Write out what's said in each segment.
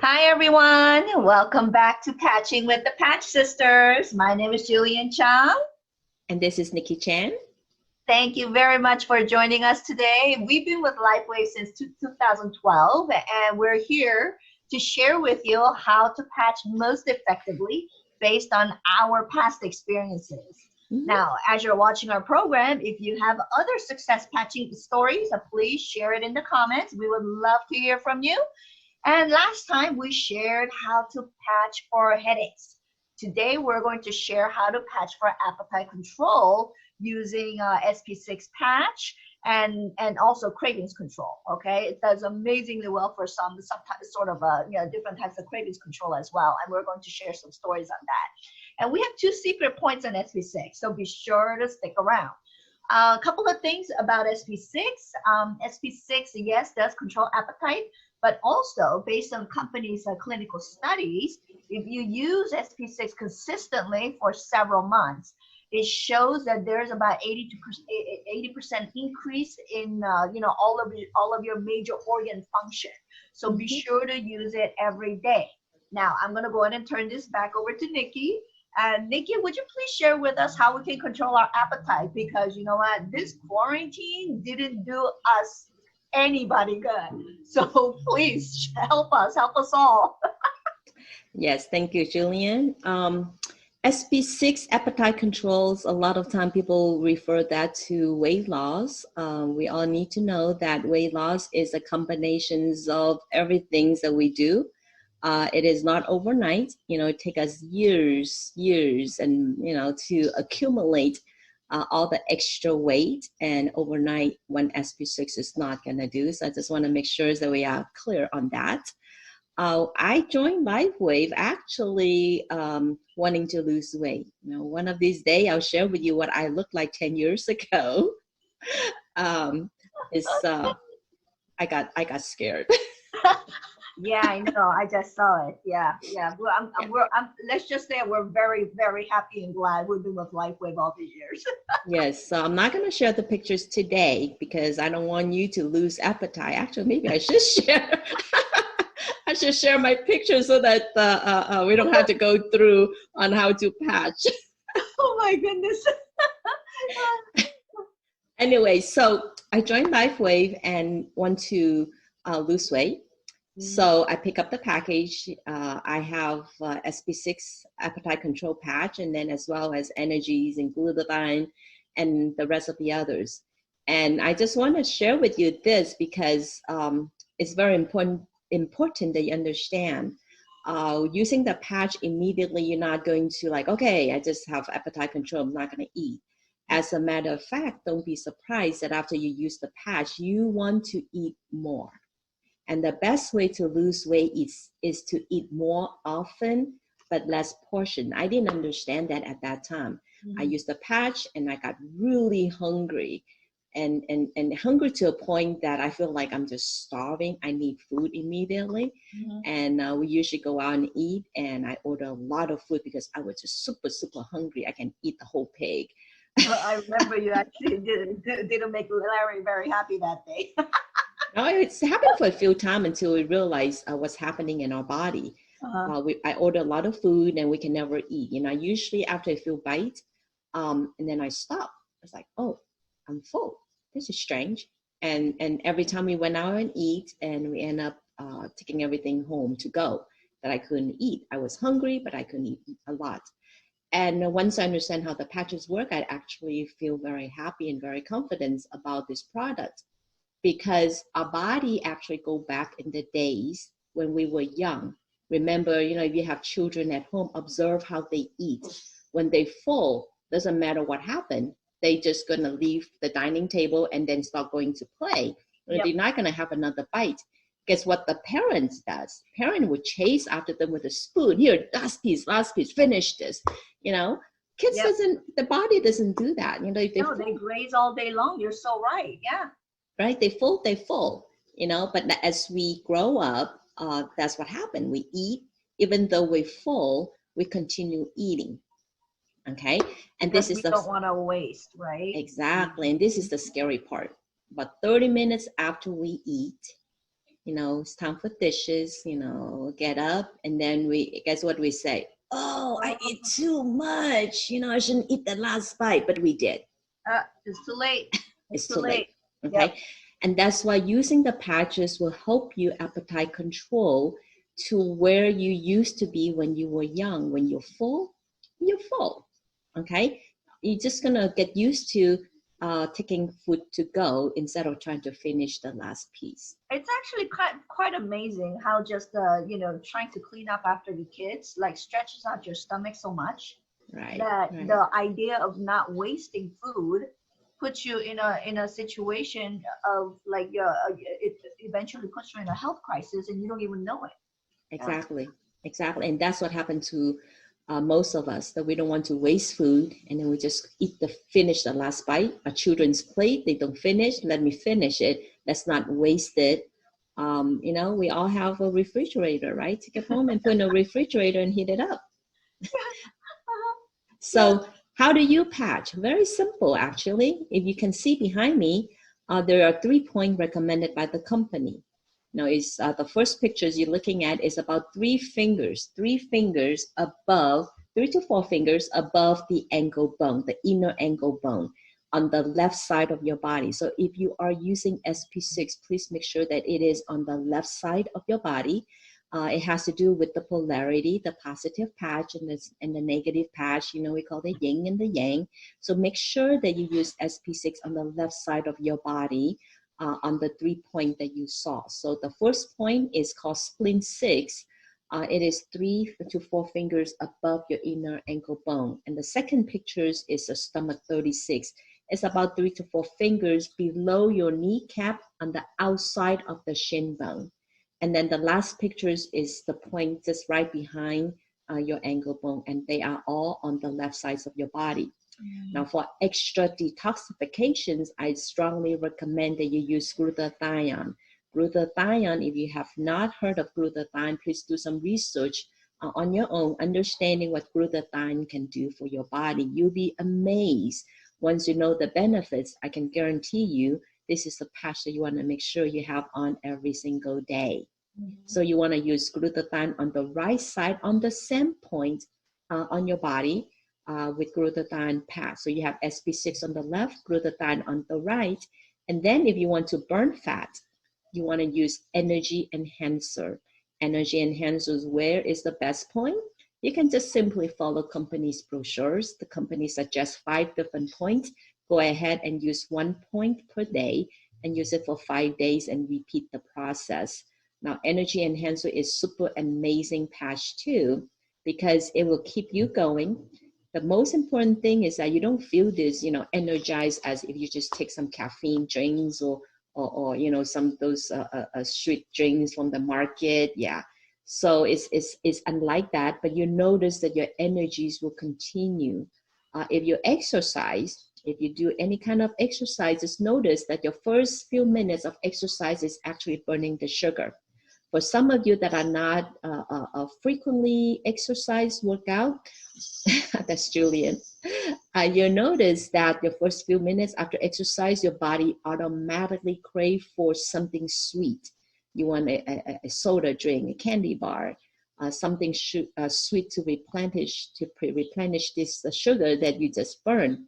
Hi, everyone. Welcome back to Patching with the Patch Sisters. My name is Julian Chang. And this is Nikki Chan. Thank you very much for joining us today. We've been with LifeWave since 2012, and we're here to share with you how to patch most effectively based on our past experiences. Now, as you're watching our program, if you have other success patching stories, please share it in the comments. We would love to hear from you. And last time we shared how to patch for headaches. Today we're going to share how to patch for appetite control using SP6 patch and also cravings control. Okay, it does amazingly well for some sort of different types of cravings control as well. And we're going to share some stories on that. And we have 2 secret points on SP6, so be sure to stick around. A couple of things about SP6. SP6, yes, does control appetite, but also based on companies' clinical studies, if you use SP6 consistently for several months, it shows that there's about 80% increase in all of your major organ function. So be sure to use it every day. Now I'm going to go ahead and turn this back over to Nikki. Nikki, would you please share with us how we can control our appetite? Because you know what, this quarantine didn't do us anybody good. So please help us all. Yes, thank you, Julian. SP6 appetite controls, a lot of time people refer that to weight loss. We all need to know that weight loss is a combination of everything that we do. It is not overnight. It takes us years and, to accumulate all the extra weight, and overnight one SP6 is not going to do. So I just want to make sure that we are clear on that. I joined LifeWave actually wanting to lose weight. One of these days I'll share with you what I looked like 10 years ago. I got scared. Yeah, I know. I just saw it. Yeah. Let's just say we're very, very happy and glad we've been with LifeWave all these years. Yes, so I'm not going to share the pictures today because I don't want you to lose appetite. Actually, maybe I should share. I should share my pictures so that we don't have to go through on how to patch. Oh my goodness. Anyway, so I joined LifeWave and want to lose weight. So I pick up the package. I have SP6 appetite control patch, and then as well as energies and glutathione and the rest of the others. And I just want to share with you this because it's very important that you understand. Using the patch immediately, you're not going to like, okay, I just have appetite control, I'm not going to eat. As a matter of fact, don't be surprised that after you use the patch, you want to eat more. And the best way to lose weight is to eat more often, but less portion. I didn't understand that at that time. I used the patch and I got really hungry and hungry to a point that I feel like I'm just starving. I need food immediately. And we usually go out and eat, and I order a lot of food because I was just super, super hungry. I can eat the whole pig. Well, I remember you actually didn't make Larry very happy that day. No, it's happened for a few times until we realize what's happening in our body. I order a lot of food and we can never eat. Usually after a few bites, and then I stop. It's like, oh, I'm full. This is strange. And every time we went out and eat, and we end up taking everything home to go that I couldn't eat. I was hungry, but I couldn't eat a lot. And once I understand how the patches work, I actually feel very happy and very confident about this product. Because our body actually go back in the days when we were young. Remember, if you have children at home, observe how they eat. When they full, doesn't matter what happened, they just gonna leave the dining table and then start going to play. They're not gonna have another bite. Guess what the parents does? Parent would chase after them with a spoon. Here, last piece, finish this. Kids the body doesn't do that. They graze all day long. You're so right. Yeah. Right? They full, but as we grow up, that's what happened. We eat, even though we're full, we continue eating. Okay. And because we don't want to waste, right? Exactly. And this is the scary part. About 30 minutes after we eat, you know, it's time for dishes, you know, get up, and then we, guess what we say? Oh, I eat too much, you know, I shouldn't eat the last bite, but we did. It's too late. It's Too too late. late. Okay. Yep. And that's why using the patches will help you appetite control to where you used to be when you were young. When you're full, you're full. Okay. You're just going to get used to taking food to go instead of trying to finish the last piece. It's actually quite amazing how just you know, trying to clean up after the kids like stretches out your stomach so much Right. that Right. the idea of not wasting food puts you in a situation of like it eventually puts you in a health crisis and you don't even know it. Yeah. Exactly. Exactly. And that's what happened to most of us, that we don't want to waste food, and then we just finish the last bite. Our children's plate, they don't finish. Let me finish it. Let's not waste it. You know, we all have a refrigerator, right? Take it home and put in a refrigerator and heat it up. Yeah. So how do you patch? Very simple, actually. If you can see behind me, there are 3 points recommended by the company. Now, is the first pictures you're looking at is about 3 fingers above, 3 to 4 fingers above the ankle bone, the inner ankle bone on the left side of your body. So if you are using SP6, please make sure that it is on the left side of your body. It has to do with the polarity, the positive patch and the negative patch. You know, we call the yin and the yang. So make sure that you use SP6 on the left side of your body on the 3 point that you saw. So the first point is called splint 6. It is 3 to 4 fingers above your inner ankle bone. And the second pictures is a stomach 36. It's about 3 to 4 fingers below your kneecap on the outside of the shin bone. And then the last pictures is the point just right behind your ankle bone, and they are all on the left sides of your body. Now, for extra detoxifications, I strongly recommend that you use glutathione. Glutathione, if you have not heard of glutathione, please do some research on your own, understanding what glutathione can do for your body. You'll be amazed once you know the benefits. I can guarantee you this is the patch that you want to make sure you have on every single day. So you want to use glutathione on the right side on the same point on your body with glutathione patch. So you have SP6 on the left, glutathione on the right. And then if you want to burn fat, you want to use energy enhancer. Energy enhancers, where is the best point? You can just simply follow company's brochures. The company suggests 5 different points. Go ahead and use 1 point per day and use it for 5 days and repeat the process. Now, energy enhancer is super amazing patch too, because it will keep you going. The most important thing is that you don't feel this, you know, energized as if you just take some caffeine drinks or you know, some of those sweet drinks from the market. Yeah. So it's unlike that, but you notice that your energies will continue. If you exercise, if you do any kind of exercises, notice that your first few minutes of exercise is actually burning the sugar. For some of you that are not frequently exercise workout, that's Julian, you'll notice that your first few minutes after exercise, your body automatically crave for something sweet. You want a soda drink, a candy bar, something sweet to replenish this sugar that you just burned.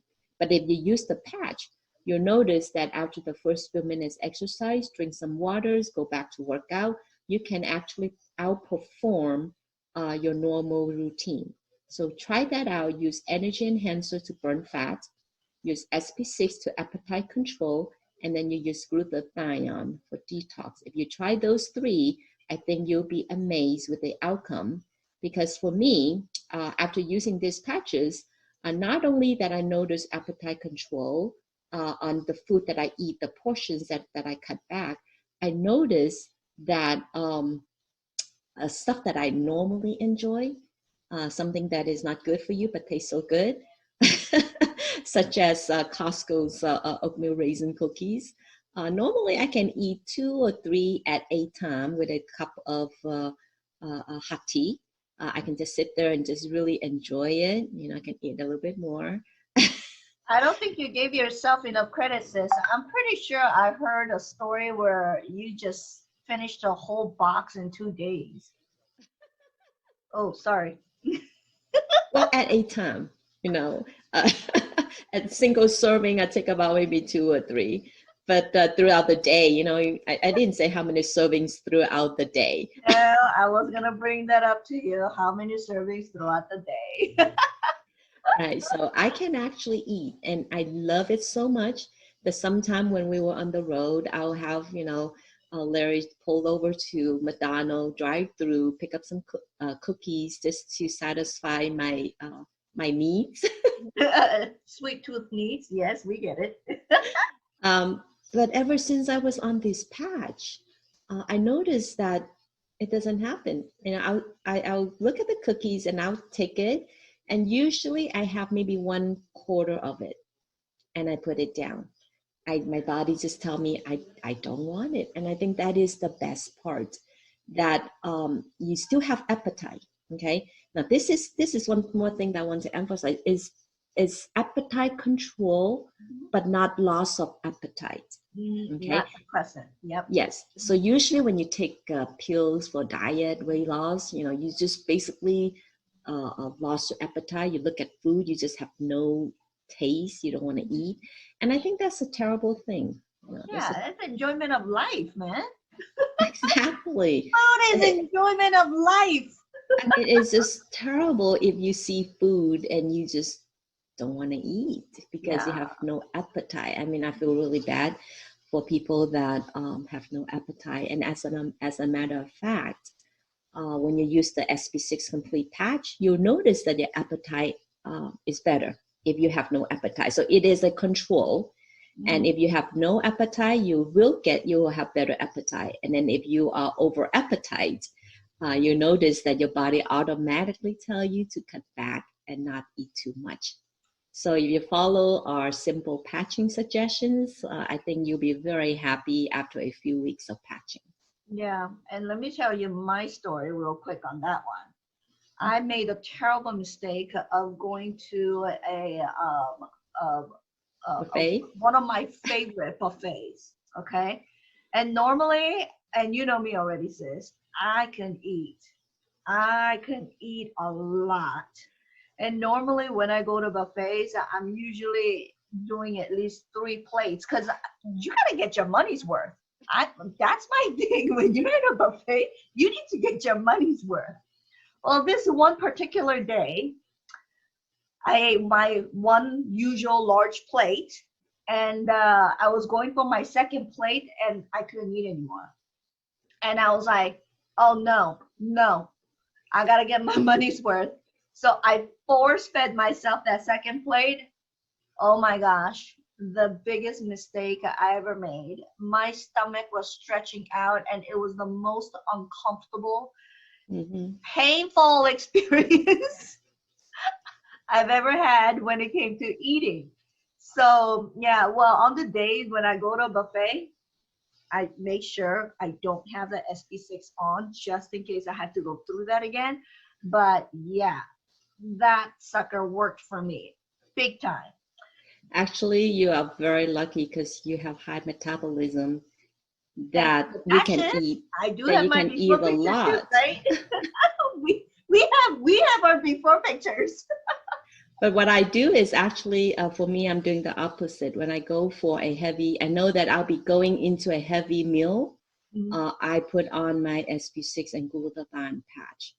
But if you use the patch, you'll notice that after the first few minutes exercise, drink some waters, go back to workout, you can actually outperform your normal routine. So try that out. Use energy enhancer to burn fat, use SP6 to appetite control, and then you use glutathione for detox. If you try those 3, I think you'll be amazed with the outcome. Because for me, after using these patches, not only that I notice appetite control on the food that I eat, the portions that I cut back, I notice that stuff that I normally enjoy, something that is not good for you but tastes so good, such as Costco's oatmeal raisin cookies. Normally, I can eat 2 or 3 at a time with a cup of hot tea. I can just sit there and just really enjoy it. You know, I can eat a little bit more. I don't think you gave yourself enough credit, sis. I'm pretty sure I heard a story where you just finished a whole box in 2 days. Oh, sorry. Well, at a time, you know, at single serving, I take about maybe 2 or 3. But throughout the day, you know, I didn't say how many servings throughout the day. Well, I was gonna bring that up to you. How many servings throughout the day? Right. So I can actually eat, and I love it so much that sometime when we were on the road, I'll have, you know, Larry pull over to McDonald's, drive through, pick up some cookies just to satisfy my needs. Sweet tooth needs. Yes, we get it. Um, but ever since I was on this patch, I noticed that it doesn't happen. You know, I'll look at the cookies and I'll take it, and usually I have maybe 1/4 of it, and I put it down. My body just tell me I don't want it, and I think that is the best part. That you still have appetite. Okay. Now this is one more thing that I want to emphasize is appetite control, but not loss of appetite. Okay. Not present. Yep. Yes. So usually when you take pills for diet, weight loss, you know, you just basically lost your appetite. You look at food, you just have no taste. You don't want to eat, and I think that's a terrible thing. You know, Yeah, that's enjoyment of life, man. exactly. Food is enjoyment of life. I mean, it's just terrible if you see food and you just don't want to eat because you Yeah. have no appetite. I mean, I feel really bad for people that have no appetite. And as a matter of fact, when you use the SP6 complete patch, you'll notice that your appetite is better if you have no appetite. So it is a control. And if you have no appetite, you will have better appetite. And then if you are over appetite, you notice that your body automatically tell you to cut back and not eat too much. So if you follow our simple patching suggestions, I think you'll be very happy after a few weeks of patching. Yeah, and let me tell you my story real quick on that one. I made a terrible mistake of going to Buffet? one of my favorite buffets. Okay, and normally, and you know me already, sis, I can eat. I can eat a lot. And normally, when I go to buffets, I'm usually doing at least 3 plates because you gotta get your money's worth. That's my thing. When you're at a buffet, you need to get your money's worth. Well, this one particular day, I ate my one usual large plate, and I was going for my second plate, and I couldn't eat anymore. And I was like, "Oh no, no, I gotta get my money's worth." So I force fed myself that second plate. Oh my gosh, the biggest mistake I ever made. My stomach was stretching out, and it was the most uncomfortable, painful experience I've ever had when it came to eating. So, yeah, well, on the days when I go to a buffet, I make sure I don't have the SP6 on just in case I have to go through that again. But yeah, that sucker worked for me big time. Actually, you are very lucky because you have high metabolism that The you can patches, eat, I do that have you my can eat before a pictures too, lot. right? we have our before pictures. But what I do is actually, for me, I'm doing the opposite. When I go for a heavy, I know that I'll be going into a heavy meal. I put on my SP6 and glutathione patch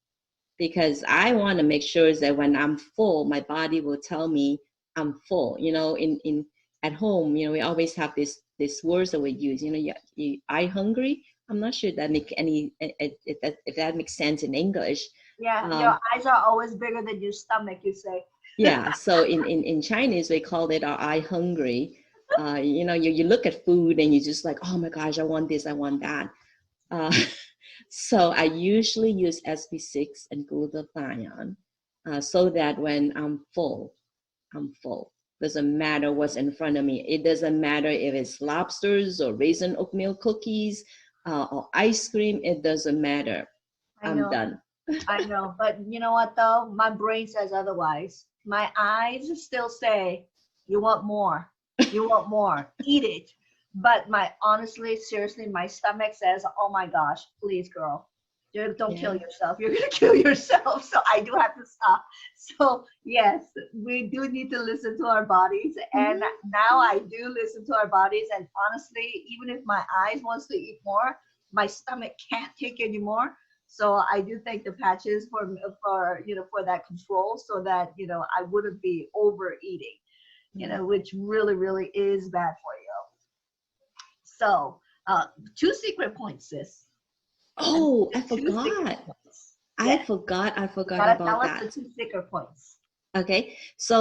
because I want to make sure that when I'm full, my body will tell me I'm full. You know, in at home, you know, we always have this words that we use. You know, I hungry. I'm not sure that make any if that makes sense in English. Yeah, your eyes are always bigger than your stomach, you say. Yeah, so in Chinese, we call it our eye hungry. You know, you look at food and you just like, oh my gosh, I want this, I want that. So I usually use SP6 and glutathione so that when I'm full, I'm full. Doesn't matter what's in front of me. It doesn't matter if it's lobsters or raisin oatmeal cookies or ice cream. It doesn't matter. I I'm know. done. I know, but you know what though? My brain says otherwise. My eyes still say, "You want more. You want more. Eat it." But honestly, seriously, my stomach says, "Oh my gosh, please, girl, don't kill Yeah. yourself. You're gonna kill yourself." So I do have to stop. So yes, we do need to listen to our bodies, and Mhm. now I do listen to our bodies. And honestly, even if my eyes wants to eat more, my stomach can't take anymore. So I do take the patches for that control, so that I wouldn't be overeating, Yeah. which really is bad for you. So, two secret points, sis. And Oh, I two secret forgot. points. I Yes, forgot. I you forgot gotta tell about us the that. two secret points. Okay. So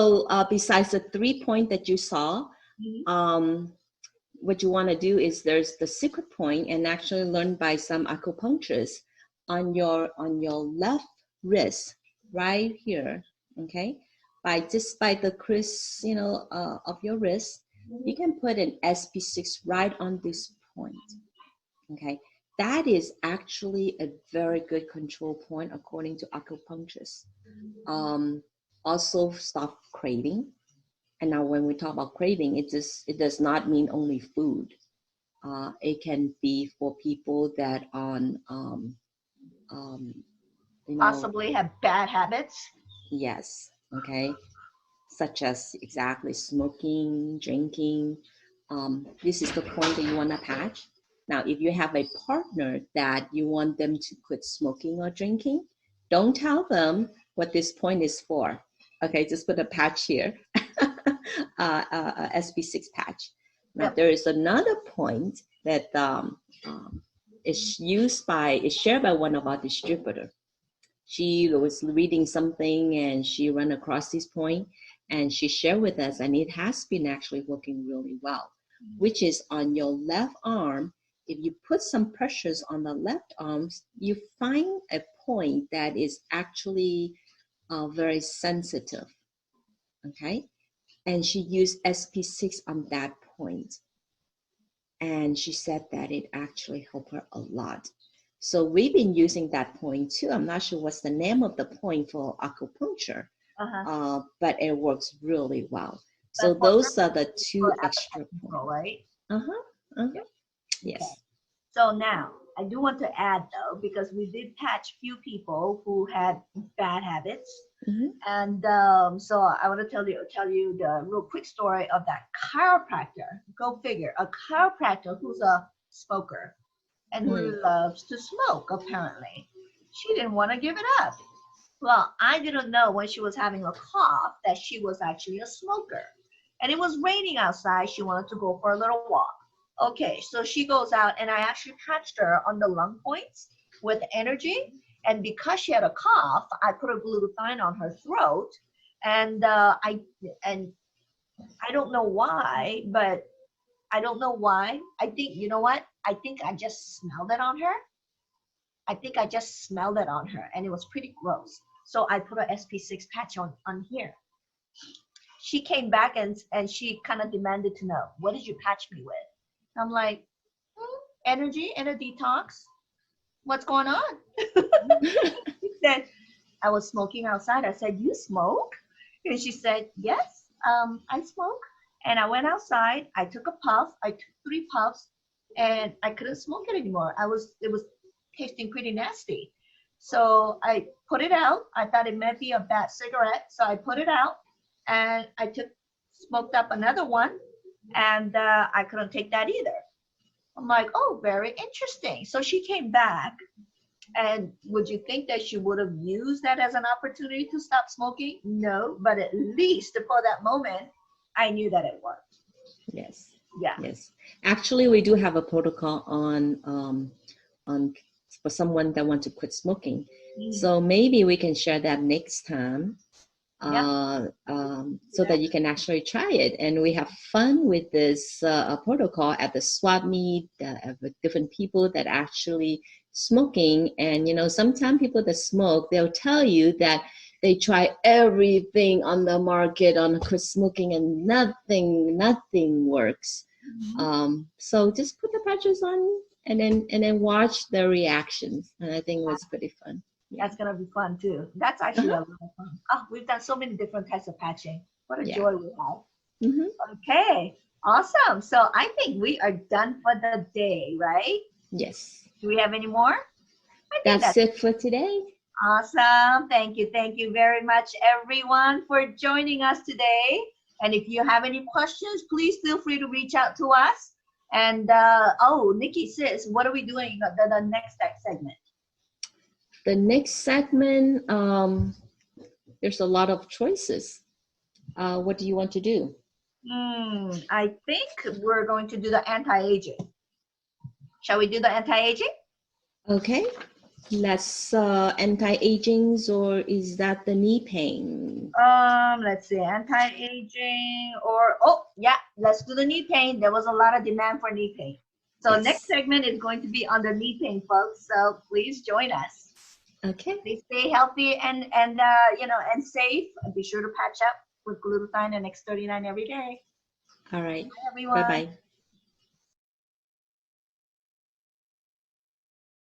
besides the 3 point that you saw, Mhm. um, what you want to do is there's the secret point, and actually learned by some acupuncturists on your left wrist, right here. Okay. By the crease, of your wrist, you Mhm. can put an SP6 right on this point. Okay, that is actually a very good control point according to acupuncturists. Um, Also stop craving. And now when we talk about craving, it does not mean only food. It can be for people that on um, you know Possibly have bad habits. yes, okay, such as exactly smoking, drinking. This is the point that you want to patch. Now, if you have a partner that you want them to quit smoking or drinking, don't tell them what this point is for. Okay, just put a patch here, SB6 patch. Now, Yep. there is another point that is shared by one of our distributors. She was reading something and she ran across this point, and she shared with us, and it has been actually working really well, which is on your left arm. If you put some pressures on the left arms, you find a point that is actually very sensitive. Okay, and she used SP6 on that point, and she said that it actually helped her a lot. So we've been using that point too. I'm not sure what's the name of the point for acupuncture, Uh-huh. but it works really well. So But for her, those are the for two extra appetite control, points. right? Uh-huh. Uh-huh. Yep. Okay. Yes. So now I do want to add though, because we did catch few people who had bad habits. Mm-hmm. And so I want to tell you the real quick story of that chiropractor. Go figure, a chiropractor who's a smoker and Mm. who loves to smoke. Apparently, she didn't want to give it up. Well, I didn't know when she was having a cough that she was actually a smoker, and it was raining outside. She wanted to go for a little walk. Okay, so she goes out, and I actually patched her on the lung points with energy. And because she had a cough, I put a glutathione on her throat, and and I don't know why, but I don't know why. I think you know what? I think I just smelled it on her. I think I just smelled it on her, and it was pretty gross. So I put a SP6 patch on here. She came back, and she kind of demanded to know, what did you patch me with? I'm like, energy and a detox. What's going on? She said, I was smoking outside. I said, you smoke? And she said, yes, I smoke. And I went outside. I took a puff. I took 3 puffs, and I couldn't smoke it anymore. It was tasting pretty nasty. So I put it out. I thought it might be a bad cigarette. So I put it out, and I smoked up another one, and I couldn't take that either. I'm like, oh, very interesting. So she came back, and would you think that she would have used that as an opportunity to stop smoking? No, but at least for that moment, I knew that it worked. Yes. Yeah. Yes. Actually, we do have a protocol on for someone that wants to quit smoking. Mm. So maybe we can share that next time, Yep. so that you can actually try it. And we have fun with this protocol at the swap meet with different people that actually smoking. And sometimes people that smoke, they'll tell you that they try everything on the market on quit smoking, and nothing works. Mhm. So just put the patches on, and then watch the reactions. And I think it was pretty fun. Yeah. That's gonna be fun too. That's actually a Uh-huh. lot of fun. Oh, we've done so many different types of patching. What a Yeah. joy we have. Hmm. Okay. Awesome. So I think we are done for the day, right? Yes. Do we have any more? I think That's it for today. awesome. Thank you. Thank you very much, everyone, for joining us today. And if you have any questions, please feel free to reach out to us. And oh, Nikki says, what are we doing the next segment? The next segment, there's a lot of choices. What do you want to do? I think we're going to do the anti-aging. Shall we do the anti-aging? Okay. Let's anti-aging, or is that the knee pain? Let's see, anti-aging or, oh, yeah, let's do the knee pain. There was a lot of demand for knee pain. So Yes. Next segment is going to be on the knee pain, folks. So please join us. Okay. Please stay healthy and safe. And be sure to patch up with glutathione and X39 every day. All right. Bye, everyone. Bye-bye.